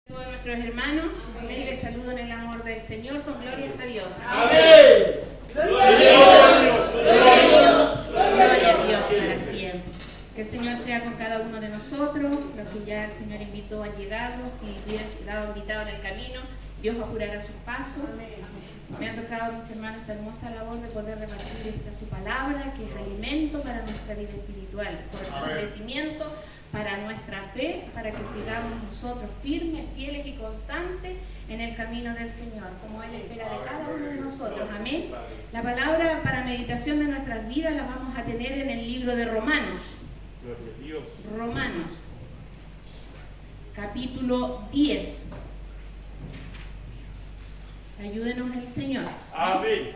Todos nuestros hermanos, amén, les saludo en el amor del Señor con gloria a Dios. Amén. Gloria a Dios. Gloria a Dios. Gloria a Dios para siempre. Que el Señor sea con cada uno de nosotros, los que ya el Señor invitó han llegado, si hubieran quedado invitados en el camino, Dios apurará sus pasos. Me ha tocado, mis hermanos, esta hermosa labor de poder repartir su palabra, que es alimento para nuestra vida espiritual, fortalecimiento para nuestra fe, para que sigamos nosotros firmes, fieles y constantes en el camino del Señor, como Él espera de cada uno de nosotros. Amén. La palabra para meditación de nuestras vidas la vamos a tener en el libro de Romanos. Romanos, capítulo 10. Ayúdenos el Señor. Amén.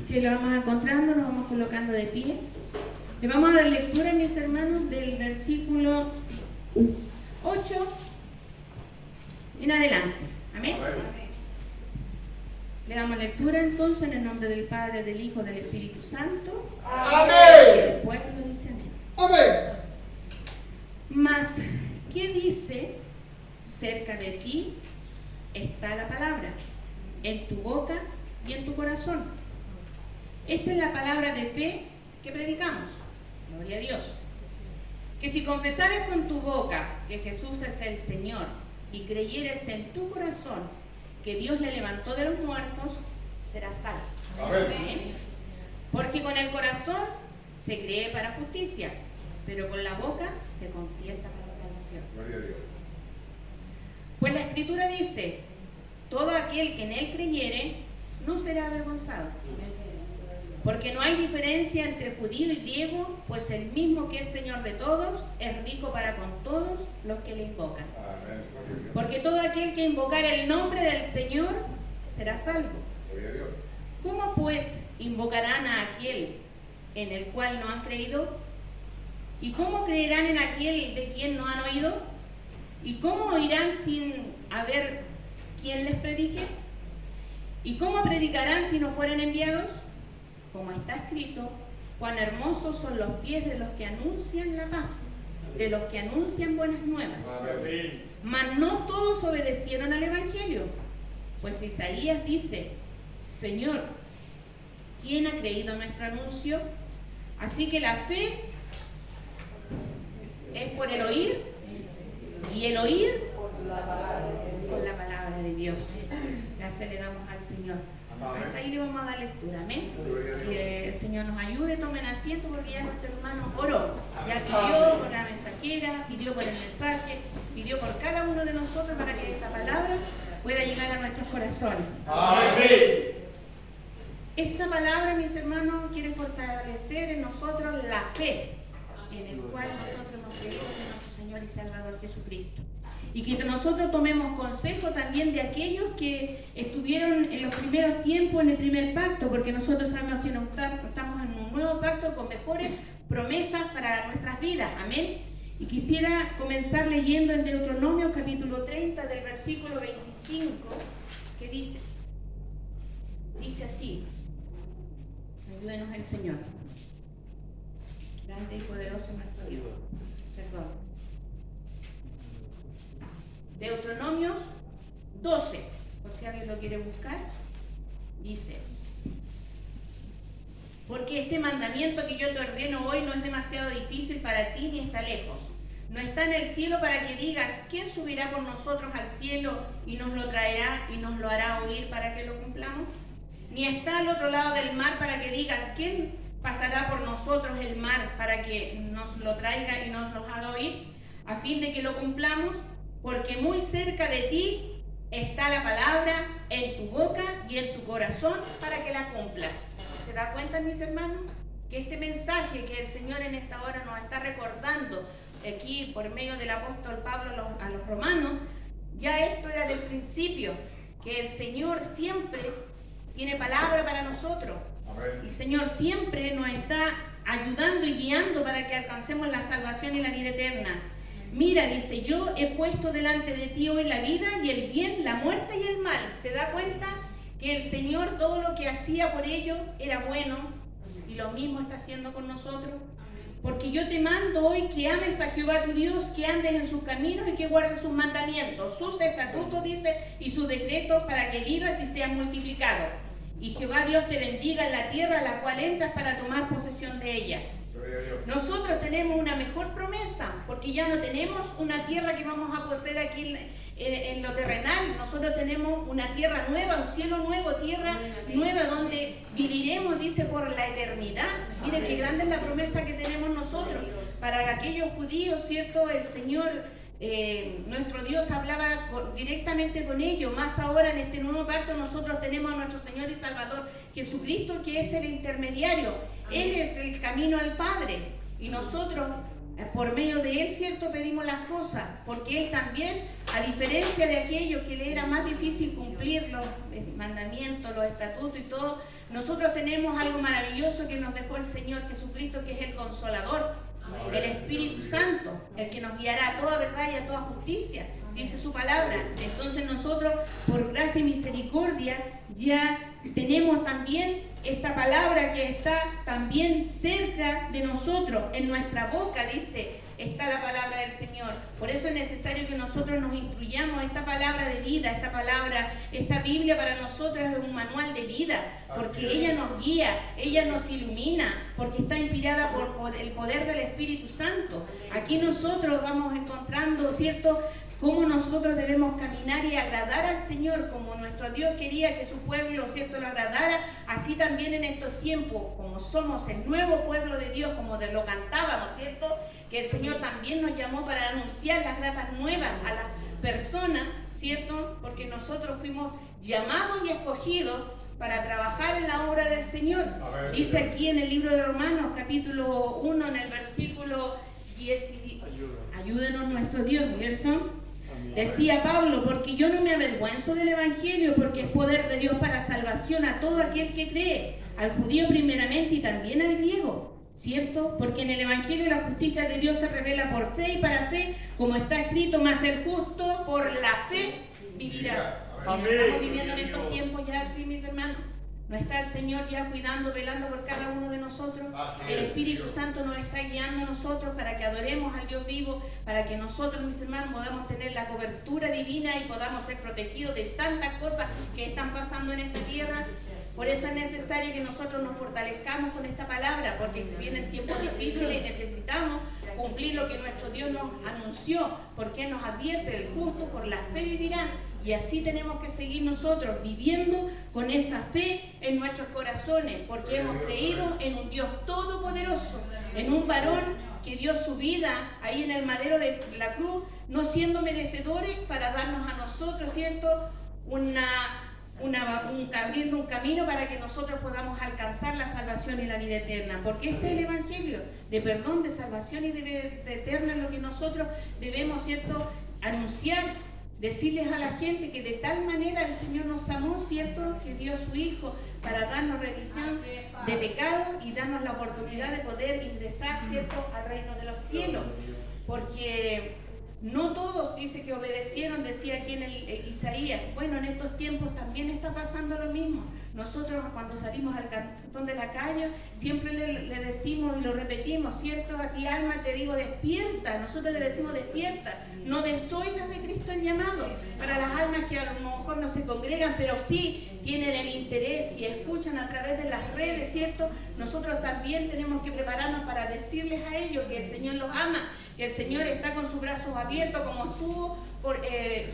Que lo vamos encontrando, nos vamos colocando de pie. Le vamos a dar lectura, mis hermanos, del versículo 8 en adelante. Amén. Le damos lectura entonces en el nombre del Padre, del Hijo, del Espíritu Santo. Amén. El pueblo dice amén. Amén. Mas, ¿qué dice? Cerca de ti está la palabra, en tu boca y en tu corazón. Esta es la palabra de fe que predicamos. Gloria a Dios. Que si confesares con tu boca que Jesús es el Señor y creyeres en tu corazón que Dios le levantó de los muertos, serás salvo. Amén. Porque con el corazón se cree para justicia, pero con la boca se confiesa para salvación. Gloria a Dios. Pues la Escritura dice: todo aquel que en él creyere no será avergonzado. Porque no hay diferencia entre judío y griego, pues el mismo que es Señor de todos es rico para con todos los que le invocan. Porque todo aquel que invocare el nombre del Señor será salvo. ¿Cómo pues invocarán a aquel en el cual no han creído? ¿Y cómo creerán en aquel de quien no han oído? ¿Y cómo oirán sin haber quien les predique? ¿Y cómo predicarán si no fueren enviados? Como está escrito: cuán hermosos son los pies de los que anuncian la paz, de los que anuncian buenas nuevas. Amén. Mas no todos obedecieron al Evangelio. Pues Isaías dice: Señor, ¿quién ha creído nuestro anuncio? Así que la fe es por el oír, y el oír con la palabra de Dios. Gracias le damos al Señor. Hasta ahí le vamos a dar lectura, amén. Que el Señor nos ayude, tomen asiento, porque ya nuestro hermano oró. Ya pidió por la mensajera, pidió por el mensaje, pidió por cada uno de nosotros para que esta palabra pueda llegar a nuestros corazones. Amén. Esta palabra, mis hermanos, quiere fortalecer en nosotros la fe en el cual nosotros hemos creído en nuestro Señor y Salvador Jesucristo. Y que nosotros tomemos consejo también de aquellos que estuvieron en los primeros tiempos en el primer pacto, porque nosotros sabemos que estamos en un nuevo pacto con mejores promesas para nuestras vidas. Amén. Y quisiera comenzar leyendo en Deuteronomio capítulo 30 del versículo 25, que dice así: ayúdenos el Señor. Grande y poderoso nuestro Dios. Perdón. Deuteronomios 12, por si alguien lo quiere buscar, dice: porque este mandamiento que yo te ordeno hoy no es demasiado difícil para ti ni está lejos. No está en el cielo para que digas: ¿quién subirá por nosotros al cielo y nos lo traerá y nos lo hará oír para que lo cumplamos? Ni está al otro lado del mar para que digas: ¿quién pasará por nosotros el mar para que nos lo traiga y nos lo haga oír, a fin de que lo cumplamos? Porque muy cerca de ti está la palabra, en tu boca y en tu corazón, para que la cumplas. ¿Se da cuenta, mis hermanos? Que este mensaje que el Señor en esta hora nos está recordando aquí por medio del apóstol Pablo a los romanos, Ya esto era del principio, que el Señor siempre tiene palabra para nosotros. El Señor siempre nos está ayudando y guiando para que alcancemos la salvación y la vida eterna. Mira, dice, yo he puesto delante de ti hoy la vida y el bien, la muerte y el mal. ¿Se da cuenta que el Señor todo lo que hacía por ellos era bueno? Y lo mismo está haciendo con nosotros. Porque yo te mando hoy que ames a Jehová tu Dios, que andes en sus caminos y que guardes sus mandamientos, sus estatutos, dice, y sus decretos para que vivas y seas multiplicado. Y Jehová Dios te bendiga en la tierra a la cual entras para tomar posesión de ella. Nosotros tenemos una mejor promesa, porque ya no tenemos una tierra que vamos a poseer aquí en lo terrenal. Nosotros tenemos una tierra nueva, un cielo nuevo, tierra nueva donde viviremos, dice, por la eternidad. Miren qué grande es la promesa que tenemos nosotros. Para aquellos judíos, ¿cierto? El Señor, nuestro Dios hablaba directamente con ellos. Más ahora en este nuevo pacto nosotros tenemos a nuestro Señor y Salvador Jesucristo, que es el intermediario. Él es el camino al Padre y nosotros por medio de Él, ¿cierto?, pedimos las cosas, porque Él también, a diferencia de aquellos que le era más difícil cumplir los mandamientos, los estatutos y todo, nosotros tenemos algo maravilloso que nos dejó el Señor Jesucristo, que es el Consolador, el Espíritu Santo, el que nos guiará a toda verdad y a toda justicia, dice su palabra. Entonces nosotros, por gracia y misericordia, ya tenemos también esta palabra que está también cerca de nosotros, en nuestra boca, dice, está la palabra del Señor. Por eso es necesario que nosotros nos instruyamos. Esta palabra de vida, esta palabra, esta Biblia para nosotros es un manual de vida, porque ella nos guía, ella nos ilumina, porque está inspirada por el poder del Espíritu Santo. Aquí nosotros vamos encontrando, ¿cierto?, cómo nosotros debemos caminar y agradar al Señor, como nuestro Dios quería que su pueblo, ¿cierto?, lo agradara. Así también en estos tiempos, como somos el nuevo pueblo de Dios, como lo cantábamos, ¿cierto?, que el Señor también nos llamó para anunciar las gratas nuevas a las personas, ¿cierto?, porque nosotros fuimos llamados y escogidos para trabajar en la obra del Señor. Dice aquí en el libro de Romanos, capítulo 1, en el versículo 10, ayúdenos nuestro Dios, ¿cierto? Decía Pablo, porque yo no me avergüenzo del Evangelio, porque es poder de Dios para salvación a todo aquel que cree, al judío primeramente y también al griego, ¿cierto? Porque en el Evangelio la justicia de Dios se revela por fe y para fe, como está escrito, mas el justo por la fe vivirá. Y no estamos viviendo en estos tiempos ya así, mis hermanos. ¿No está el Señor ya cuidando, velando por cada uno de nosotros? El Espíritu Santo nos está guiando a nosotros para que adoremos al Dios vivo, para que nosotros, mis hermanos, podamos tener la cobertura divina y podamos ser protegidos de tantas cosas que están pasando en esta tierra. Por eso es necesario que nosotros nos fortalezcamos con esta palabra, porque vienen tiempos difíciles y necesitamos cumplir lo que nuestro Dios nos anunció, porque Él nos advierte, el justo por la fe vivirán. Y así tenemos que seguir nosotros viviendo con esa fe en nuestros corazones, porque hemos creído en un Dios todopoderoso, en un varón que dio su vida ahí en el madero de la cruz, no siendo merecedores, para darnos a nosotros, ¿cierto?, abriendo un camino para que nosotros podamos alcanzar la salvación y la vida eterna, porque este es el Evangelio de perdón, de salvación y de vida eterna, es lo que nosotros debemos, ¿cierto?, anunciar, decirles a la gente que de tal manera el Señor nos amó, ¿cierto?, que dio a su Hijo para darnos remisión de pecado y darnos la oportunidad de poder ingresar, ¿cierto?, al reino de los cielos, porque no todos, dice, que obedecieron, decía aquí en el Isaías. Bueno, en estos tiempos también está pasando lo mismo. Nosotros cuando salimos al cantón de la calle siempre le decimos y lo repetimos, ¿cierto? A ti, alma, te digo, despierta. Nosotros le decimos despierta. No desoigas de Cristo el llamado. Para las almas que a lo mejor no se congregan, pero sí tienen el interés y escuchan a través de las redes, ¿cierto? Nosotros también tenemos que prepararnos para decirles a ellos que el Señor los ama, que el Señor está con sus brazos abiertos, como estuvo por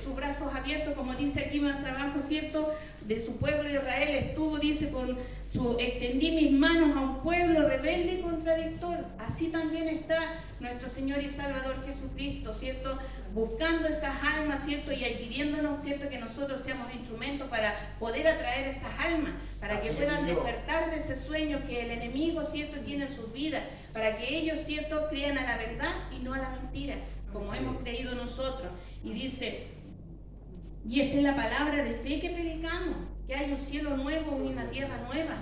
sus brazos abiertos, como dice aquí más abajo, ¿cierto?, de su pueblo Israel, estuvo, dice, extendí mis manos a un pueblo rebelde y contradictor. Así también está nuestro Señor y Salvador Jesucristo, ¿cierto?, buscando esas almas, ¿cierto?, y pidiéndonos, ¿cierto?, que nosotros seamos instrumentos para poder atraer esas almas, para que puedan despertar de ese sueño que el enemigo, ¿cierto?, tiene en sus vidas, para que ellos, ¿cierto?, crean a la verdad y no a la mentira, como hemos creído nosotros. Y dice, Y esta es la palabra de fe que predicamos, que hay un cielo nuevo y una tierra nueva,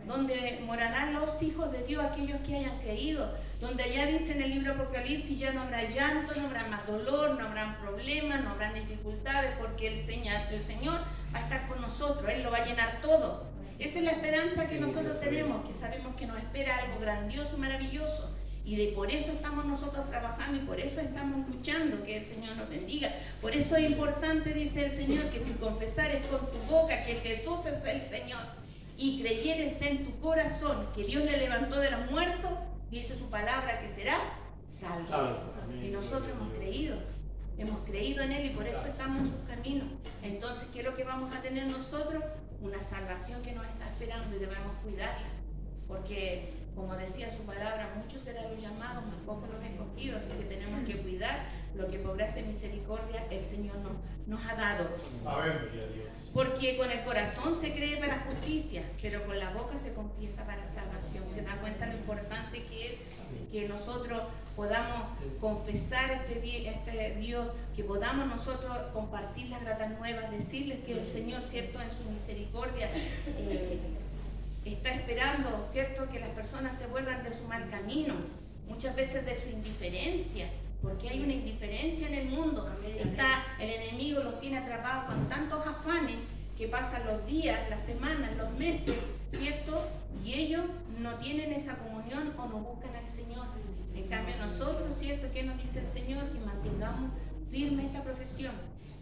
donde morarán los hijos de Dios, aquellos que hayan creído, donde allá dice en el libro Apocalipsis, ya no habrá llanto, no habrá más dolor, no habrán problemas, no habrán dificultades, porque el Señor va a estar con nosotros, Él lo va a llenar todo. Esa es la esperanza que nosotros tenemos, que sabemos que nos espera algo grandioso, maravilloso. Y por eso estamos nosotros trabajando y por eso estamos luchando, que el Señor nos bendiga. Por eso es importante, dice el Señor, que si confesares con tu boca que Jesús es el Señor y creyeres en tu corazón que Dios le levantó de los muertos, dice su palabra que será salvo. Y nosotros hemos creído en Él y por eso estamos en sus caminos. Entonces, ¿qué es lo que vamos a tener nosotros? Una salvación que nos está esperando y debemos cuidarla. Porque, como decía su palabra, muchos serán los llamados, más pocos los escogidos, así que tenemos que cuidar lo que por gracia y misericordia el Señor nos ha dado. Porque con el corazón se cree para justicia, pero con la boca se confiesa para salvación. ¿Se da cuenta lo importante que es que nosotros podamos confesar este Dios, que podamos nosotros compartir las gratas nuevas, decirles que el Señor, cierto, en su misericordia está esperando, cierto, que las personas se vuelvan de su mal camino, muchas veces de su indiferencia, porque hay una indiferencia en el mundo. El enemigo los tiene atrapados con tantos afanes que pasan los días, las semanas, los meses, cierto, y ellos no tienen esa comunión o no buscan al Señor. En cambio nosotros, cierto, ¿qué nos dice el Señor? Que mantengamos firme esta profesión,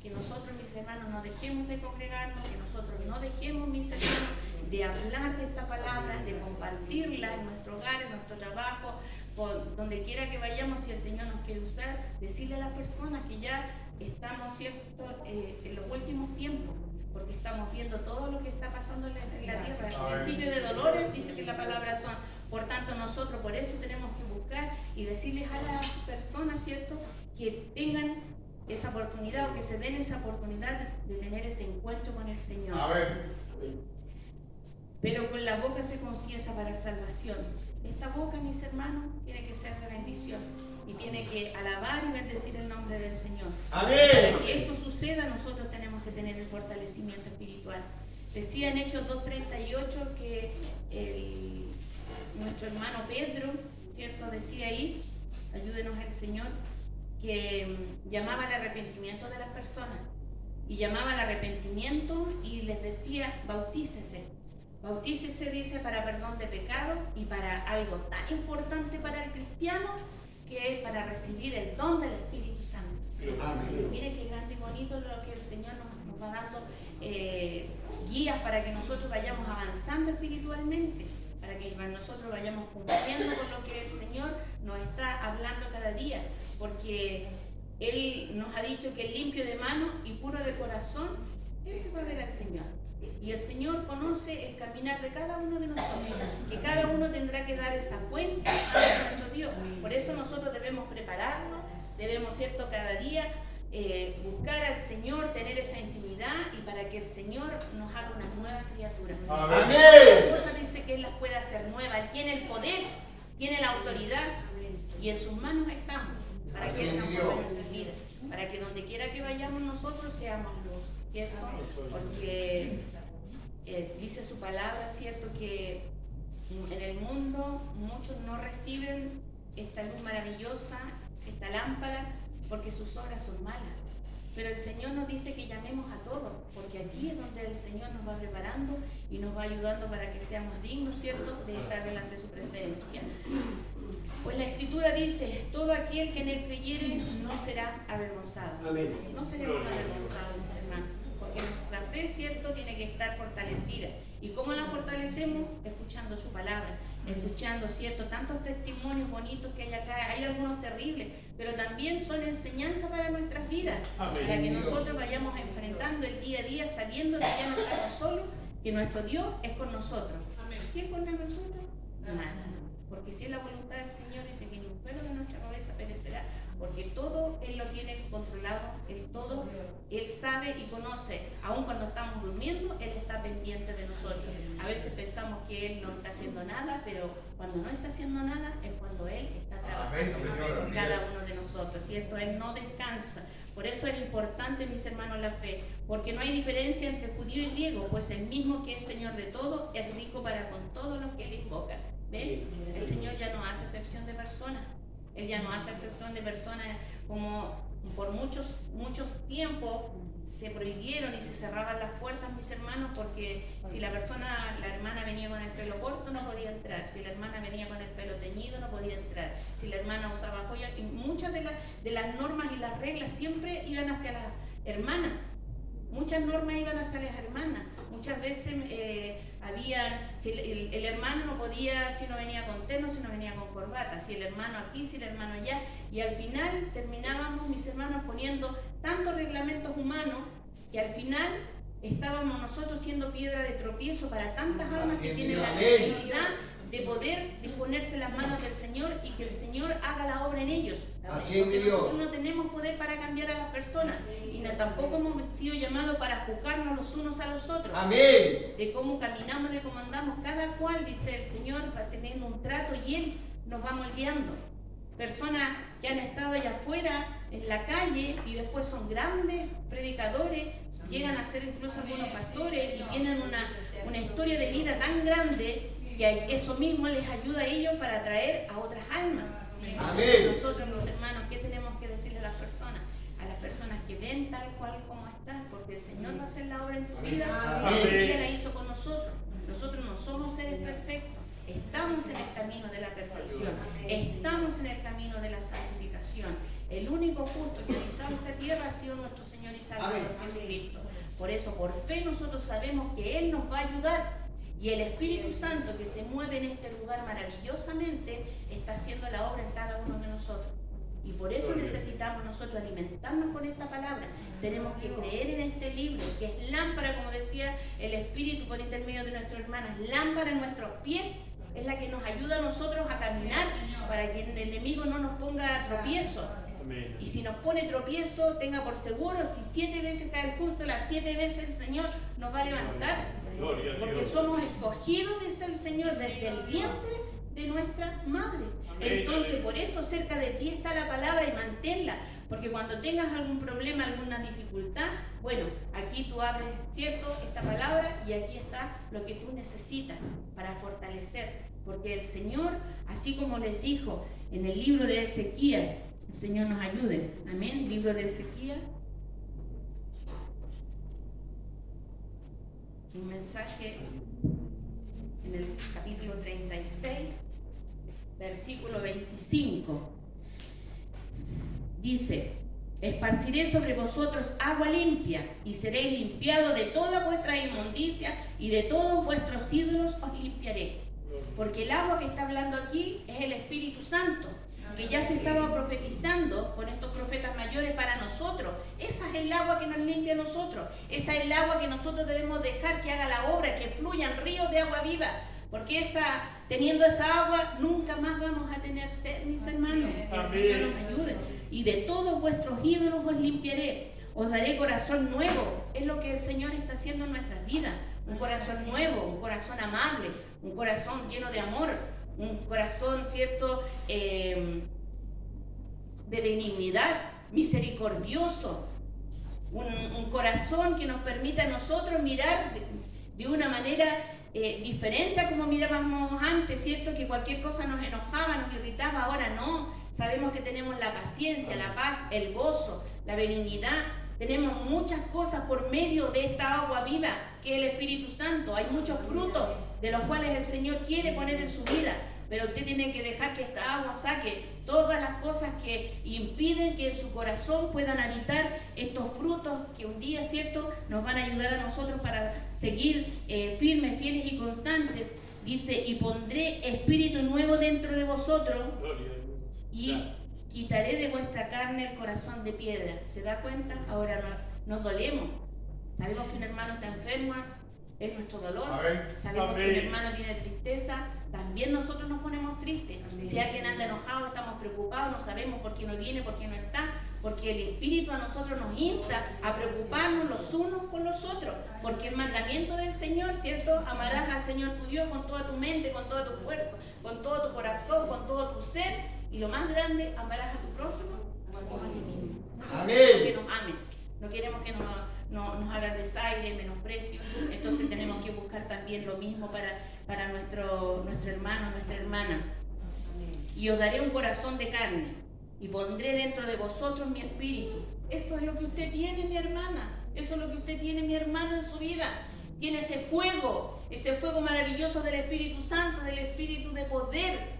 que nosotros, mis hermanos, no dejemos de congregarnos, que nosotros no dejemos, mis hermanos, de hablar de esta palabra, de compartirla en nuestro hogar, en nuestro trabajo, por donde quiera que vayamos. Si el Señor nos quiere usar, decirle a las personas que ya estamos, cierto, en los últimos tiempos, porque estamos viendo todo lo que está pasando en la tierra. El principio de dolores, dice que la palabra son. Por tanto, nosotros por eso tenemos que buscar y decirles a las personas, cierto, que tengan esa oportunidad o que se den esa oportunidad de tener ese encuentro con el Señor. Pero con la boca se confiesa para salvación. Esta boca, mis hermanos, tiene que ser de bendición y tiene que alabar y bendecir el nombre del Señor. Amén. Para que esto suceda, nosotros tenemos que tener el fortalecimiento espiritual. Decía en Hechos 2:38 que nuestro hermano Pedro, cierto, decía ahí, ayúdenos el Señor, que llamaba al arrepentimiento de las personas. Y llamaba al arrepentimiento y les decía, bautícese. Bautícese, dice, para perdón de pecado y para algo tan importante para el cristiano, que es para recibir el don del Espíritu Santo. Amén. Mire qué grande y bonito lo que el Señor nos va dando guías para que nosotros vayamos avanzando espiritualmente, para que nosotros vayamos cumpliendo con lo que el Señor nos está hablando cada día, porque Él nos ha dicho que el limpio de manos y puro de corazón, ese va a ver al Señor. Y el Señor conoce el caminar de cada uno de nosotros, que cada uno tendrá que dar esa cuenta a nuestro Dios. Por eso nosotros debemos prepararnos, debemos, cierto, cada día buscar al Señor, tener esa intimidad y para que el Señor nos haga una nueva criatura. Amén. La cosa dice que Él las puede hacer nuevas. Él tiene el poder, tiene la autoridad y en sus manos estamos para que Él nos mueva nuestras vidas, para que donde quiera que vayamos nosotros seamos luz, ¿cierto? Porque dice su palabra, ¿cierto? Que en el mundo muchos no reciben esta luz maravillosa, esta lámpara, porque sus obras son malas. Pero el Señor nos dice que llamemos a todos, porque aquí es donde el Señor nos va preparando y nos va ayudando para que seamos dignos, ¿cierto?, de estar delante de su presencia. Pues la Escritura dice, todo aquel que en él creyere no será avergonzado. Amén. No seremos avergonzados, mis hermanos, porque nuestra fe, ¿cierto?, tiene que estar fortalecida. ¿Y cómo la fortalecemos? Escuchando su palabra, escuchando, ¿cierto?, tantos testimonios bonitos que hay acá. Hay algunos terribles, pero también son enseñanza para nuestras vidas. Amén. Para que nosotros vayamos enfrentando el día a día sabiendo que ya no estamos solos, que nuestro Dios es con nosotros. Amén. ¿Quién contra nosotros? Nada. Porque si es la voluntad del Señor, dice que ni un pelo de nuestra cabeza perecerá, porque todo Él lo tiene controlado, Él sabe y conoce. Aun cuando estamos durmiendo, Él está pendiente de nosotros. A veces pensamos que Él no está haciendo nada, pero cuando no está haciendo nada es cuando Él está trabajando con cada uno de nosotros, ¿cierto? Él no descansa. Por eso es importante, mis hermanos, la fe, porque no hay diferencia entre judío y griego, pues el mismo que es Señor de todo es rico para con todos los que Él invoca. ¿Ven? El Señor ya no hace excepción de personas. Él ya no hace excepción de personas como por muchos tiempos se prohibieron y se cerraban las puertas, mis hermanos, porque si la hermana venía con el pelo corto no podía entrar, si la hermana venía con el pelo teñido no podía entrar, si la hermana usaba joyas, y muchas de las normas y las reglas siempre iban hacia las hermanas. Muchas normas iban hacia las hermanas. Muchas veces si el hermano no podía, si no venía con terno, si no venía con corbata, si el hermano aquí, si el hermano allá, y al final terminábamos, mis hermanos, poniendo tantos reglamentos humanos que al final estábamos nosotros siendo piedra de tropiezo para tantas almas que tienen la necesidad de poder disponerse en las manos del Señor y que el Señor haga la obra en ellos. Porque nosotros no tenemos poder para cambiar a las personas y tampoco hemos sido llamados para juzgarnos los unos a los otros. Amén. De cómo caminamos, de cómo andamos, cada cual, dice el Señor, va teniendo un trato y Él nos va moldeando. Personas que han estado allá afuera en la calle y después son grandes predicadores, llegan a ser incluso algunos pastores y tienen una historia de vida tan grande que eso mismo les ayuda a ellos para atraer a otras almas. Amén. Nosotros, mis hermanos, ¿qué tenemos que decirle a las personas? A las personas que ven tal cual como estás, porque el Señor va a hacer la obra en tu vida, como Él la hizo con nosotros. Nosotros no somos seres perfectos, estamos en el camino de la perfección, estamos en el camino de la santificación. El único justo que ha pisado esta tierra ha sido nuestro Señor y Salvador Jesucristo. Por eso, por fe, nosotros sabemos que Él nos va a ayudar. Y el Espíritu Santo que se mueve en este lugar maravillosamente está haciendo la obra en cada uno de nosotros. Y por eso necesitamos nosotros alimentarnos con esta palabra. Tenemos que creer en este libro, que es lámpara, como decía el Espíritu por intermedio de nuestro hermano, es lámpara en nuestros pies, es la que nos ayuda a nosotros a caminar para que el enemigo no nos ponga tropiezo. Y si nos pone tropiezo, tenga por seguro, si 7 veces cae el justo, las 7 veces el Señor nos va a levantar. Porque somos escogidos, dice el Señor, desde el vientre de nuestra madre. Entonces, por eso cerca de ti está la palabra y manténla. Porque cuando tengas algún problema, alguna dificultad, bueno, aquí tú abres, ¿cierto?, esta palabra y aquí está lo que tú necesitas para fortalecer. Porque el Señor, así como les dijo en el libro de Ezequiel, el Señor nos ayude. Amén. Libro de Ezequiel. Un mensaje en el capítulo 36, versículo 25. Dice: esparciré sobre vosotros agua limpia y seréis limpiados de toda vuestra inmundicia y de todos vuestros ídolos os limpiaré. Porque el agua que está hablando aquí es el Espíritu Santo, que ya se estaba profetizando con estos profetas mayores para nosotros. Esa es el agua que nos limpia a nosotros. Esa es el agua que nosotros debemos dejar que haga la obra, que fluyan ríos de agua viva. Porque teniendo esa agua, nunca más vamos a tener sed, mis hermanos. Que el Señor nos ayude. Y de todos vuestros ídolos os limpiaré. Os daré corazón nuevo. Es lo que el Señor está haciendo en nuestras vidas. Un corazón nuevo, un corazón amable, un corazón lleno de amor. Un corazón, ¿cierto?, de benignidad, misericordioso. Un corazón que nos permita a nosotros mirar de una manera diferente a como mirábamos antes, ¿cierto? Que cualquier cosa nos enojaba, nos irritaba. Ahora no. Sabemos que tenemos la paciencia, la paz, el gozo, la benignidad. Tenemos muchas cosas por medio de esta agua viva, que es el Espíritu Santo. Hay muchos frutos de los cuales el Señor quiere poner en su vida. Pero usted tiene que dejar que esta agua saque todas las cosas que impiden que en su corazón puedan habitar estos frutos que un día, ¿cierto?, nos van a ayudar a nosotros para seguir firmes, fieles y constantes. Dice: y pondré espíritu nuevo dentro de vosotros y quitaré de vuestra carne el corazón de piedra. ¿Se da cuenta? Ahora nos dolemos. Sabemos que un hermano está enfermo, es nuestro dolor. Sabemos que un hermano tiene tristeza, también nosotros nos ponemos tristes. Si alguien anda enojado, estamos preocupados, no sabemos por qué no viene, por qué no está, porque el Espíritu a nosotros nos insta a preocuparnos los unos con los otros, porque el mandamiento del Señor, ¿cierto? Amarás al Señor tu Dios con toda tu mente, con toda tu fuerza, con todo tu corazón, con todo tu ser, y lo más grande, amarás a tu prójimo como a ti mismo. nosotros Amén. queremos que nos amen, no queremos que nos hagan desaire, menosprecio. Entonces tenemos que buscar también lo mismo para nuestro hermano, nuestra hermana. Y os daré un corazón de carne y pondré dentro de vosotros mi espíritu. Eso es lo que usted tiene, mi hermana. Eso es lo que usted tiene, mi hermano, en su vida. Tiene ese fuego maravilloso del Espíritu Santo, del Espíritu de poder.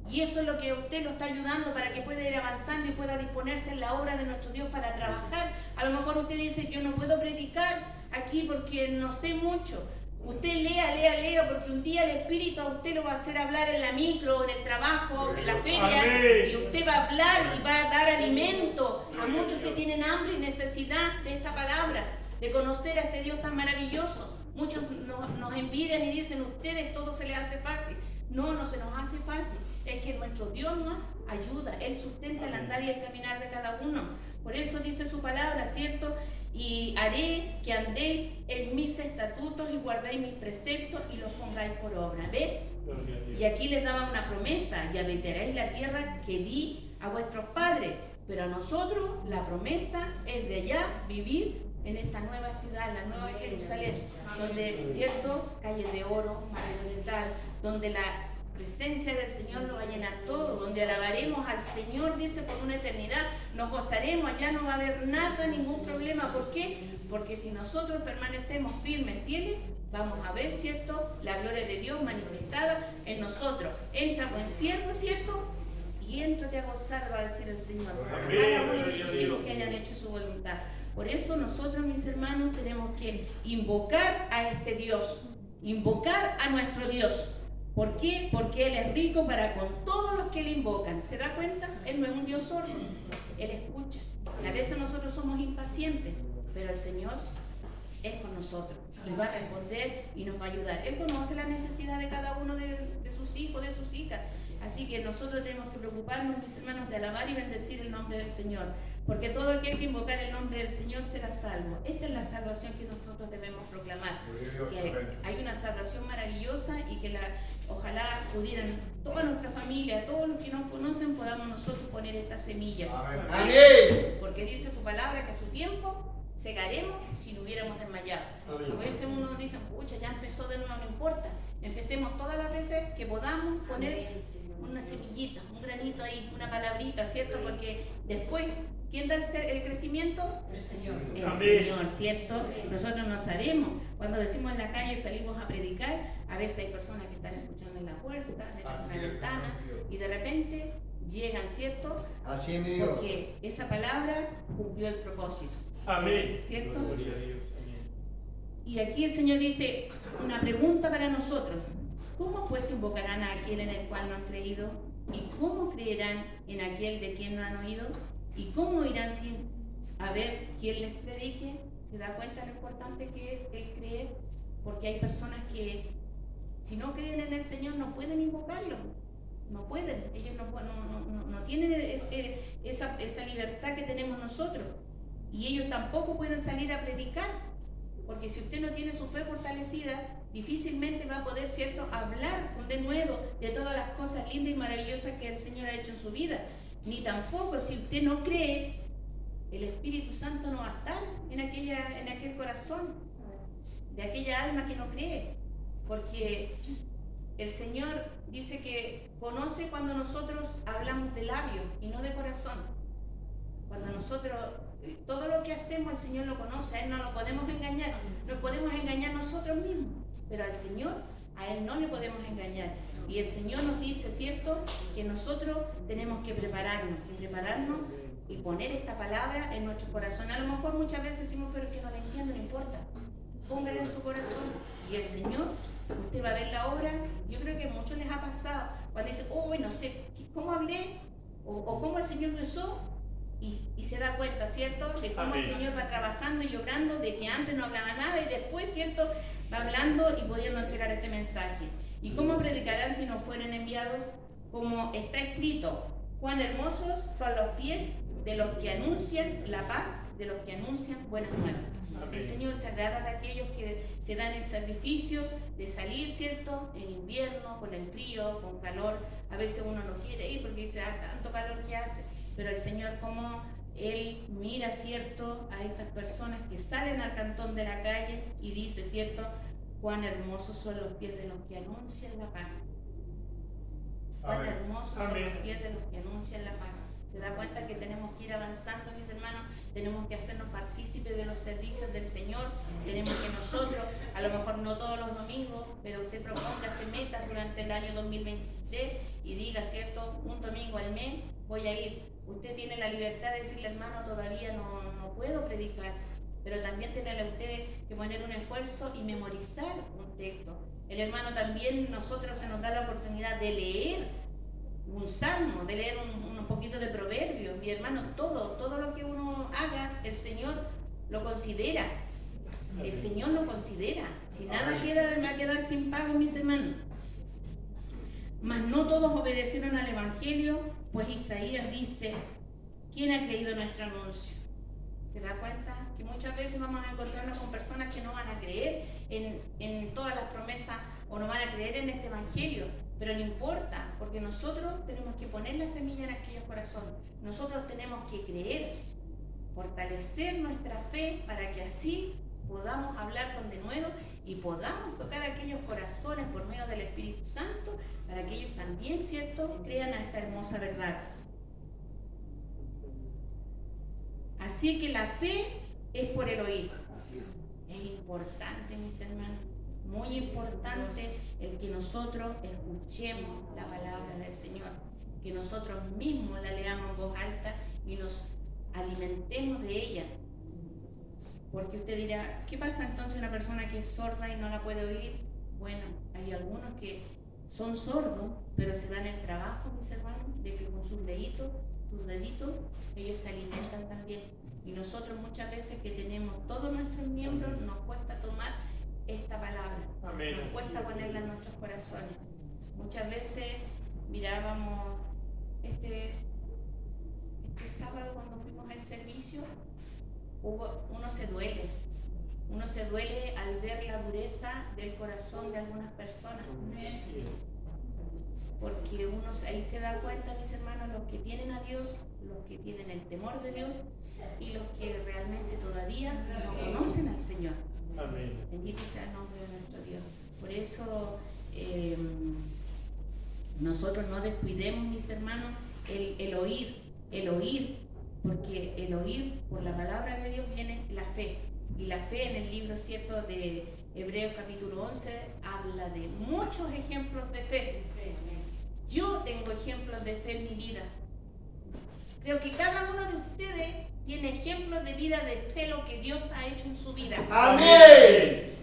Y eso es lo que usted lo está ayudando para que pueda ir avanzando y pueda disponerse en la obra de nuestro Dios para trabajar. A lo mejor usted dice, yo no puedo predicar aquí porque no sé mucho. Usted lea, porque un día el Espíritu a usted lo va a hacer hablar en la micro, en el trabajo, en la feria. Amén. Y usted va a hablar y va a dar alimento a muchos que tienen hambre y necesidad de esta palabra, de conocer a este Dios tan maravilloso. Muchos nos envidian y dicen, ustedes todo se les hace fácil. No se nos hace fácil. Es que nuestro Dios nos ayuda. Él sustenta el andar y el caminar de cada uno. Por eso dice su palabra, ¿cierto? Y haré que andéis en mis estatutos y guardéis mis preceptos y los pongáis por obra. ¿Ve? Y aquí les daba una promesa, y habitaréis la tierra que di a vuestros padres. Pero a nosotros la promesa es de allá vivir en esa nueva ciudad, la nueva Jerusalén, donde, ¿cierto? Calles de oro, mares de tal, donde la presencia del Señor lo va a llenar todo, donde alabaremos al Señor, dice, por una eternidad, nos gozaremos, allá no va a haber nada, ningún problema. ¿Por qué? Porque si nosotros permanecemos firmes, fieles, vamos a ver, ¿cierto?, la gloria de Dios manifestada en nosotros. Entra buen siervo, ¿cierto?, y éntrate a gozar, va a decir el Señor, cada uno de sus hijos que hayan hecho su voluntad. Por eso nosotros, mis hermanos, tenemos que invocar a este Dios, invocar a nuestro Dios. ¿Por qué? Porque Él es rico para con todos los que le invocan. ¿Se da cuenta? Él no es un Dios sordo, Él escucha. A veces nosotros somos impacientes, pero el Señor es con nosotros y va a responder y nos va a ayudar. Él conoce la necesidad de cada uno de sus hijos, de sus hijas. Así que nosotros tenemos que preocuparnos, mis hermanos, de alabar y bendecir el nombre del Señor. Porque todo aquel que invocar el nombre del Señor será salvo. Esta es la salvación que nosotros debemos proclamar. Que hay una salvación maravillosa y que ojalá pudieran toda nuestra familia, todos los que nos conocen, podamos nosotros poner esta semilla. Amén. Porque dice su palabra que a su tiempo segaremos si no hubiéramos desmayado. A veces uno dice, pucha, ya empezó de nuevo, no importa. Empecemos todas las veces que podamos poner una semillita, un granito ahí, una palabrita, ¿cierto? Porque después, ¿quién da el crecimiento? El Señor. El Señor, ¿cierto? Nosotros no sabemos. Cuando decimos en la calle, salimos a predicar, a veces hay personas que están escuchando en la puerta, detrás de la ventana, y de repente llegan, ¿cierto? Así es, Dios. Porque esa palabra cumplió el propósito. Amén. ¿Cierto? Gloria a Dios. Amén. Y aquí el Señor dice una pregunta para nosotros. ¿Cómo pues invocarán a aquel en el cual no han creído? ¿Y cómo creerán en aquel de quien no han oído? ¿Y cómo irán sin saber quién les predique? ¿Se da cuenta lo importante que es el creer? Porque hay personas que, si no creen en el Señor, no pueden invocarlo. No pueden. Ellos no tienen esa libertad que tenemos nosotros. Y ellos tampoco pueden salir a predicar. Porque si usted no tiene su fe fortalecida, difícilmente va a poder, ¿cierto?, hablar con denuedo de todas las cosas lindas y maravillosas que el Señor ha hecho en su vida. Ni tampoco, si usted no cree, el Espíritu Santo no va a estar en aquel corazón de aquella alma que no cree. Porque el Señor dice que conoce cuando nosotros hablamos de labios y no de corazón. Cuando nosotros, todo lo que hacemos, el Señor lo conoce, a Él no lo podemos engañar. Nos podemos engañar nosotros mismos, pero al Señor, a Él no le podemos engañar. Y el Señor nos dice, ¿cierto?, que nosotros tenemos que prepararnos y poner esta palabra en nuestro corazón. A lo mejor muchas veces decimos, pero es que no la entiendo, no importa. Póngala en su corazón y el Señor, usted va a ver la obra. Yo creo que a muchos les ha pasado cuando dicen, uy, no sé, ¿cómo hablé? O cómo el Señor me usó. Y se da cuenta, ¿cierto?, de cómo el Señor va trabajando y obrando, de que antes no hablaba nada y después, ¿cierto?, va hablando y pudiendo entregar este mensaje. ¿Y cómo predicarán si no fueren enviados? Como está escrito, cuán hermosos son los pies de los que anuncian la paz, de los que anuncian buenas nuevas. El Señor se agrada de aquellos que se dan el sacrificio de salir, ¿cierto?, en invierno, con el frío, con calor. A veces uno no quiere ir porque dice, tanto calor que hace. Pero el Señor, ¿cómo él mira, ¿cierto?, a estas personas que salen al cantón de la calle y dice, ¿cierto?, cuán hermosos son los pies de los que anuncian la paz. Cuán Amén. hermosos son Amén. los pies de los que anuncian la paz. Se da cuenta que tenemos que ir avanzando, mis hermanos, tenemos que hacernos partícipes de los servicios del Señor, tenemos que nosotros, a lo mejor no todos los domingos, pero usted propóngase metas durante el año 2023 y diga, ¿cierto?, un domingo al mes voy a ir. Usted tiene la libertad de decirle, hermano, todavía no puedo predicar, pero también tiene usted que poner un esfuerzo y memorizar un texto. El hermano también, nosotros se nos da la oportunidad de leer un salmo, de leer un poquito de proverbios. Mi hermano, todo lo que uno haga, el Señor lo considera. El Señor lo considera. Si nada va a quedar sin pago, mis hermanos. Mas no todos obedecieron al Evangelio, pues Isaías dice, ¿quién ha creído nuestro anuncio? ¿Se da cuenta? Que muchas veces vamos a encontrarnos con personas que no van a creer en todas las promesas o no van a creer en este Evangelio. Pero no importa, porque nosotros tenemos que poner la semilla en aquellos corazones. Nosotros tenemos que creer, fortalecer nuestra fe para que así podamos hablar con denuedo y podamos tocar aquellos corazones por medio del Espíritu Santo para que ellos también, ¿cierto?, crean a esta hermosa verdad. Así que la fe es por el oír. Es importante, mis hermanos, muy importante el que nosotros escuchemos la palabra del Señor, que nosotros mismos la leamos en voz alta y nos alimentemos de ella. Porque usted dirá, ¿qué pasa entonces una persona que es sorda y no la puede oír? Bueno, hay algunos que son sordos, pero se dan el trabajo, mis hermanos, de que con sus deditos, ellos se alimentan también. Y nosotros muchas veces que tenemos todos nuestros miembros, nos cuesta tomar esta palabra. Amén. Nos cuesta ponerla en nuestros corazones. Muchas veces mirábamos este sábado cuando fuimos al servicio, uno se duele al ver la dureza del corazón de algunas personas. Porque uno ahí se da cuenta, mis hermanos, los que tienen a Dios, los que tienen el temor de Dios y los que realmente todavía no conocen al Señor. Amén. Bendito sea el nombre de nuestro Dios. Por eso nosotros no descuidemos, mis hermanos, el oír, porque el oír por la palabra de Dios viene la fe. Y la fe en el libro, ¿cierto?, de Hebreos capítulo 11 habla de muchos ejemplos de fe. Yo tengo ejemplos de fe en mi vida. Creo que cada uno de ustedes tiene ejemplos de vida de fe, lo que Dios ha hecho en su vida. Amén.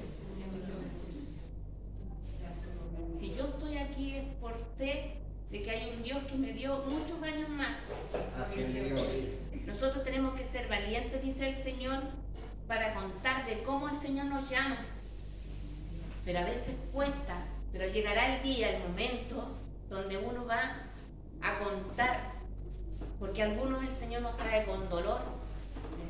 Si yo estoy aquí es por fe de que hay un Dios que me dio muchos años más. Nosotros tenemos que ser valientes, dice el Señor, para contar de cómo el Señor nos llama. Pero a veces cuesta, pero llegará el día, el momento, donde uno va a contar, porque algunos el Señor nos trae con dolor.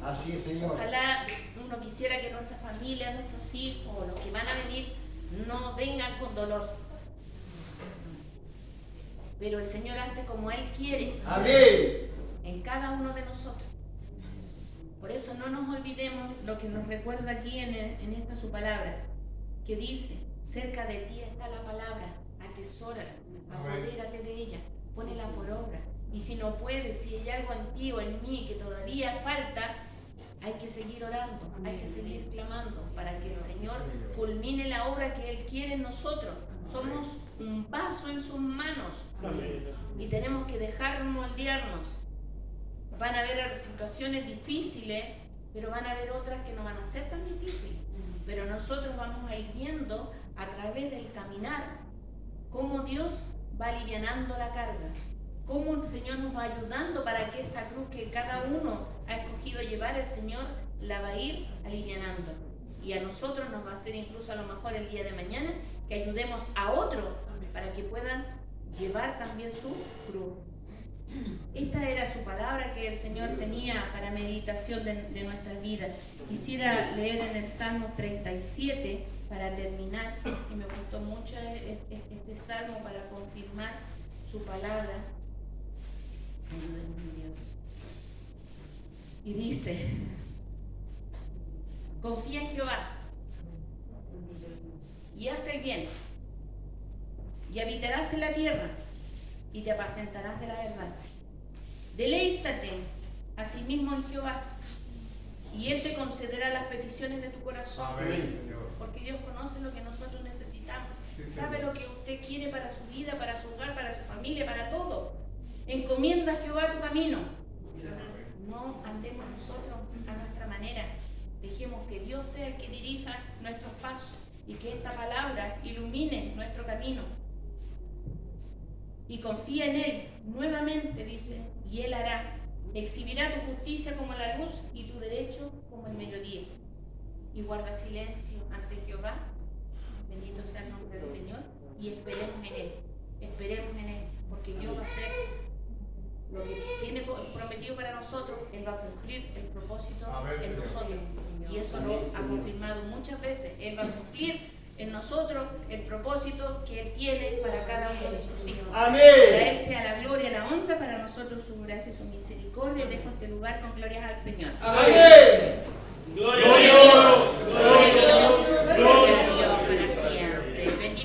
Así es, Señor. Ojalá uno quisiera que nuestra familia, nuestros hijos, los que van a venir, no vengan con dolor. Pero el Señor hace como Él quiere. Amén. En cada uno de nosotros. Por eso no nos olvidemos lo que nos recuerda aquí en esta su palabra, que dice, cerca de ti está la palabra, atesórala, apodérate de ella, ponela por obra. Y si no puedes, si hay algo en ti o en mí que todavía falta, hay que seguir orando, hay que seguir clamando para que el Señor culmine la obra que Él quiere en nosotros. Somos un vaso en sus manos. Amén. Y tenemos que dejar moldearnos. Van a haber situaciones difíciles, pero van a haber otras que no van a ser tan difíciles. Pero nosotros vamos a ir viendo a través del caminar cómo Dios va alivianando la carga, cómo el Señor nos va ayudando para que esta cruz que cada uno ha escogido llevar, el Señor la va a ir alivianando. Y a nosotros nos va a hacer incluso a lo mejor el día de mañana que ayudemos a otro para que puedan llevar también su cruz. Esta era su palabra que el Señor tenía para meditación de nuestras vidas. Quisiera leer en el Salmo 37 para terminar, y me gustó mucho este salmo para confirmar su palabra. Ayúdenme, Dios. Y dice, confía en Jehová y haz el bien, y habitarás en la tierra, y te apacentarás de la verdad. Deleítate asimismo en Jehová, y Él te concederá las peticiones de tu corazón. Amén, Señor. Porque Dios conoce lo que nosotros necesitamos. Sí, Sabe Señor. lo que usted quiere para su vida, para su hogar, para su familia, para todo. Encomienda a Jehová tu camino. No andemos nosotros a nuestra manera. Dejemos que Dios sea el que dirija nuestros pasos y que esta palabra ilumine nuestro camino. Y confía en Él, nuevamente dice, y Él hará. Exhibirá tu justicia como la luz y tu derecho como el mediodía. Y guarda silencio ante Jehová. Bendito sea el nombre del Señor. Y esperemos en Él. Esperemos en Él. Porque Dios va a hacer lo que tiene prometido para nosotros. Él va a cumplir el propósito Amén, en Señor. nosotros. Y eso lo ha confirmado muchas veces. Él va a cumplir en nosotros el propósito que Él tiene para cada uno de sus hijos. Para Amén. Él sea la gloria, la honra, para nosotros su gracia y su misericordia. Dejo este lugar con glorias al Señor. Amén. Gloria